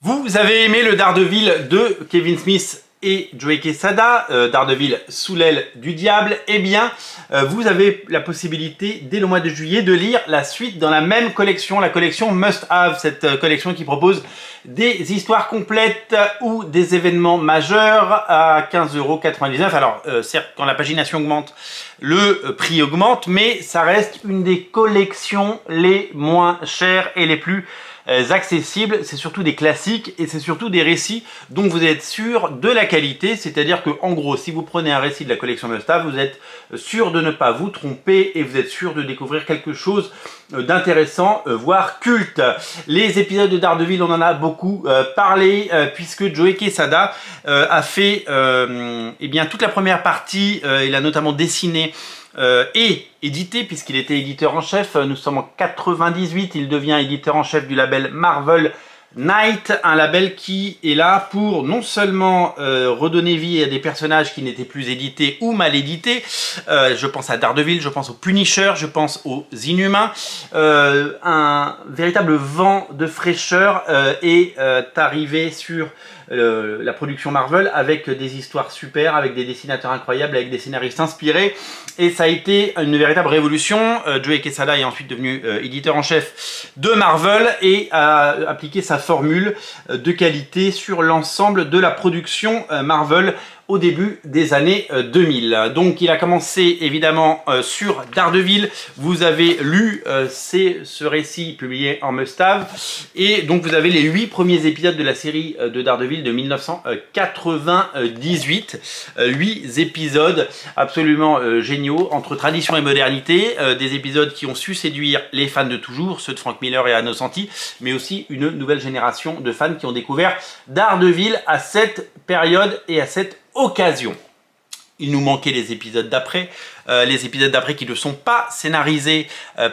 Vous avez aimé le Daredevil de Kevin Smith et Joe Quesada, Daredevil sous l'aile du diable? Eh bien, vous avez la possibilité, dès le mois de juillet, de lire la suite dans la même collection, la collection Must Have, cette collection qui propose des histoires complètes ou des événements majeurs à 15,99 €. Alors, certes, quand la pagination augmente, le prix augmente, mais ça reste une des collections les moins chères et les plus accessibles. C'est surtout des classiques et c'est surtout des récits dont vous êtes sûr de la qualité. C'est-à-dire que, en gros, si vous prenez un récit de la collection Must Have, vous êtes sûr de ne pas vous tromper et vous êtes sûr de découvrir quelque chose d'intéressant, voire culte. Les épisodes de Daredevil, on en a beaucoup parlé, puisque Joe Quesada a fait eh bien, toute la première partie. Il a notamment dessiné et édité, puisqu'il était éditeur en chef. Nous sommes en 98, il devient éditeur en chef du label Marvel Knight, un label qui est là pour non seulement redonner vie à des personnages qui n'étaient plus édités ou mal édités. Je pense à Daredevil, je pense aux Punisher, je pense aux Inhumains. Un véritable vent de fraîcheur est arrivé sur la production Marvel, avec des histoires super, avec des dessinateurs incroyables, avec des scénaristes inspirés, et ça a été une véritable révolution. Joe Quesada est ensuite devenu éditeur en chef de Marvel et a appliqué sa formule de qualité sur l'ensemble de la production Marvel au début des années 2000. Donc il a commencé évidemment sur Daredevil. Vous avez lu ce récit publié en Must Have, et donc vous avez les 8 premiers épisodes de la série de Daredevil de 1998. 8 épisodes absolument géniaux, entre tradition et modernité, des épisodes qui ont su séduire les fans de toujours, ceux de Frank Miller et Anno Santi, mais aussi une nouvelle génération de fans qui ont découvert Daredevil à cette période et à cette occasion. Il nous manquait les épisodes d'après, qui ne sont pas scénarisés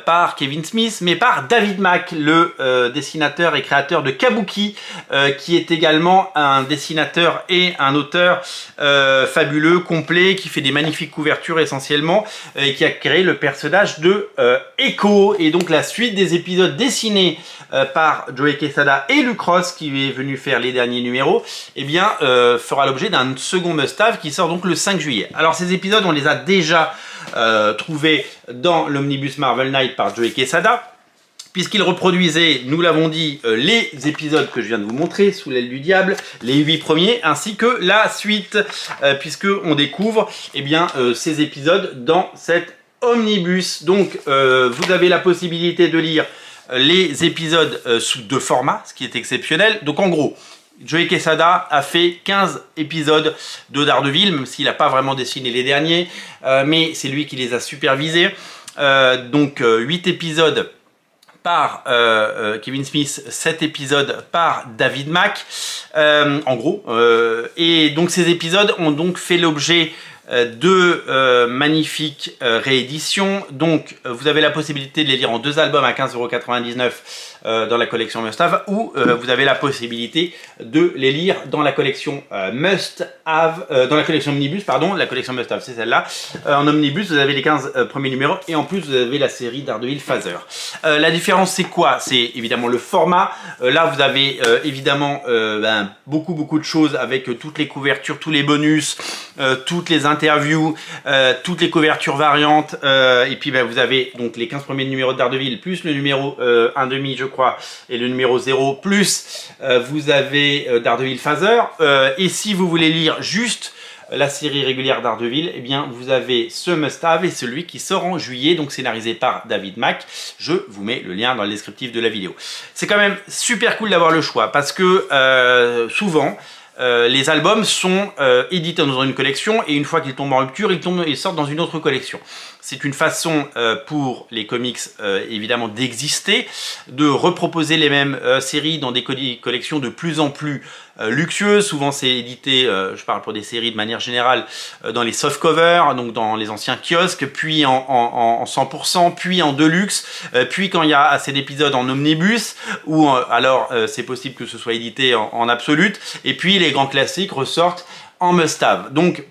par Kevin Smith, mais par David Mack, le dessinateur et créateur de Kabuki, qui est également un dessinateur et un auteur fabuleux, complet, qui fait des magnifiques couvertures essentiellement, et qui a créé le personnage de Echo. Et donc la suite des épisodes dessinés par Joe Quesada et Luke Ross, qui est venu faire les derniers numéros, eh bien, fera l'objet d'un second must-have qui sort donc le 5 juillet. Alors ces épisodes, on les a déjà trouvés dans l'Omnibus Marvel Knight par Joe Quesada, puisqu'il reproduisait, nous l'avons dit, les épisodes que je viens de vous montrer, Sous l'aile du diable, les 8 premiers, ainsi que la suite, puisque on découvre eh bien, ces épisodes dans cet omnibus. Donc vous avez la possibilité de lire les épisodes sous 2 formats, ce qui est exceptionnel. Donc en gros, Joe Quesada a fait 15 épisodes de Daredevil, même s'il n'a pas vraiment dessiné les derniers, mais c'est lui qui les a supervisés. Donc 8 épisodes par Kevin Smith, 7 épisodes par David Mack, en gros. Et donc ces épisodes ont donc fait l'objet de magnifiques rééditions. Donc vous avez la possibilité de les lire en 2 albums à 15,99 € dans la collection Must Have, ou vous avez la possibilité de les lire dans la collection Must Have, dans la collection Omnibus, pardon, la collection Must Have c'est celle-là. En Omnibus vous avez les 15 premiers numéros, et en plus vous avez la série Daredevil Phaser. La différence c'est quoi? C'est évidemment le format. Là vous avez évidemment beaucoup de choses, avec toutes les couvertures, tous les bonus, toutes les interviews, toutes les couvertures variantes, et puis vous avez donc les 15 premiers numéros de Daredevil, plus le numéro 1,5 je crois, et le numéro 0, plus vous avez Daredevil Phaser. Et si vous voulez lire juste la série régulière Daredevil, eh bien vous avez ce must-have et celui qui sort en juillet, donc scénarisé par David Mack. Je vous mets le lien dans le descriptif de la vidéo. C'est quand même super cool d'avoir le choix, parce que souvent les albums sont édités dans une collection, et une fois qu'ils tombent en rupture, ils sortent dans une autre collection. C'est une façon pour les comics évidemment d'exister, de reproposer les mêmes séries dans des collections de plus en plus luxueuses. Souvent c'est édité, je parle pour des séries de manière générale, dans les softcovers, donc dans les anciens kiosques, puis en 100%, puis en deluxe, puis quand il y a assez d'épisodes en omnibus, ou alors c'est possible que ce soit édité en absolute, et puis les grands classiques ressortent en must-have. Donc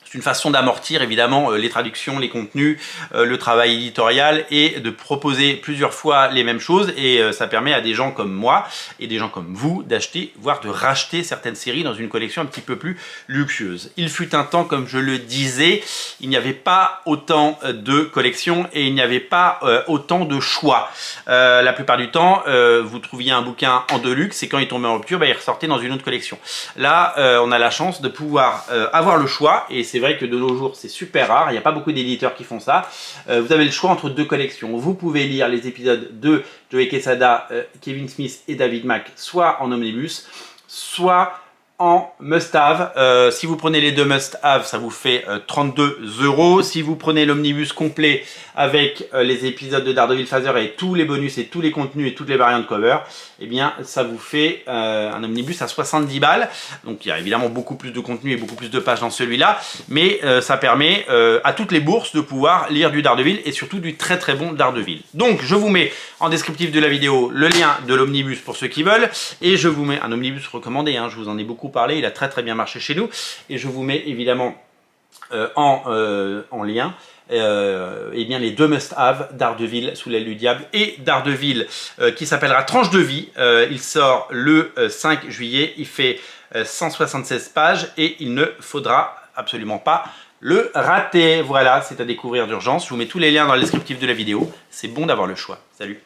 C'est une façon d'amortir évidemment les traductions, les contenus, le travail éditorial et de proposer plusieurs fois les mêmes choses, et ça permet à des gens comme moi et des gens comme vous d'acheter, voire de racheter certaines séries dans une collection un petit peu plus luxueuse. Il fut un temps, comme je le disais, il n'y avait pas autant de collections et il n'y avait pas autant de choix. La plupart du temps, vous trouviez un bouquin en deluxe et quand il tombait en rupture, il ressortait dans une autre collection. Là, on a la chance de pouvoir avoir le choix, et c'est vrai que de nos jours c'est super rare, il n'y a pas beaucoup d'éditeurs qui font ça. Vous avez le choix entre deux collections. Vous pouvez lire les épisodes de Joey Quesada, Kevin Smith et David Mack soit en omnibus, soit en must-have. Si vous prenez les deux must-have, ça vous fait 32 €. Si vous prenez l'omnibus complet avec les épisodes de Daredevil Phaser et tous les bonus et tous les contenus et toutes les variantes cover, eh bien ça vous fait un omnibus à 70 balles. Donc il y a évidemment beaucoup plus de contenu et beaucoup plus de pages dans celui-là, mais ça permet à toutes les bourses de pouvoir lire du Daredevil et surtout du très très bon Daredevil. Donc je vous mets en descriptif de la vidéo le lien de l'omnibus pour ceux qui veulent, et je vous mets un omnibus recommandé, hein, je vous en ai beaucoup parlé, il a très très bien marché chez nous, et je vous mets évidemment en lien et bien les deux must-have, Daredevil sous l'aile du diable et Daredevil qui s'appellera Tranche de vie. Il sort le 5 juillet, il fait 176 pages et il ne faudra absolument pas le rater. Voilà, c'est à découvrir d'urgence. Je vous mets tous les liens dans le descriptif de la vidéo. C'est bon d'avoir le choix. Salut!